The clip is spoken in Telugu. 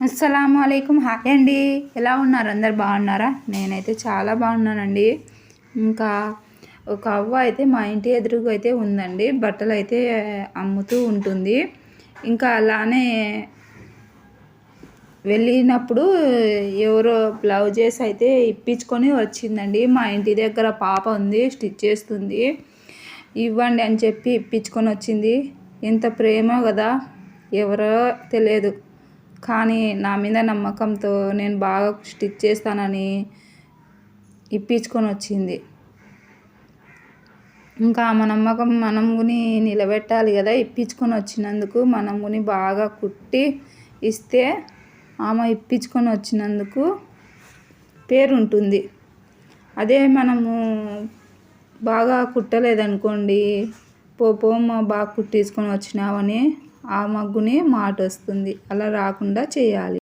అస్సలాముఅలైకుం. హాయ్ అండి. ఎలా ఉన్నారు? అందరు బాగున్నారా? నేనైతే చాలా బాగున్నానండి. ఇంకా ఒక అవ్వ అయితే మా ఇంటి ఎదురుగా అయితే ఉందండి. బట్టలు అయితే అమ్ముతూ ఉంటుంది. ఇంకా అలానే వెళ్ళినప్పుడు ఎవరో బ్లౌజెస్ అయితే ఇప్పించుకొని వచ్చిందండి. మా ఇంటి దగ్గర పాప ఉంది, స్టిచ్ చేస్తుంది. ఇవ్వండి అని చెప్పి ఇప్పించుకొని వచ్చింది. ఎంత ప్రేమ కదా, ఎవరో తెలియదు కానీ నా మీద నమ్మకంతో నేను బాగా స్టిచ్ చేస్తానని ఇప్పించుకొని వచ్చింది. ఇంకా ఆమె నమ్మకం మనం గుని నిలబెట్టాలి కదా. ఇప్పించుకొని వచ్చినందుకు మనం గుని బాగా కుట్టి ఇస్తే ఆమె ఇప్పించుకొని వచ్చినందుకు పేరు ఉంటుంది. అదే మనము బాగా కుట్టలేదనుకోండి, పోమ్మ బాగా కుట్టించుకొని వచ్చినావని ఆ మగ్గుని మాట వస్తుంది. అలా రాకుండా చేయాలి.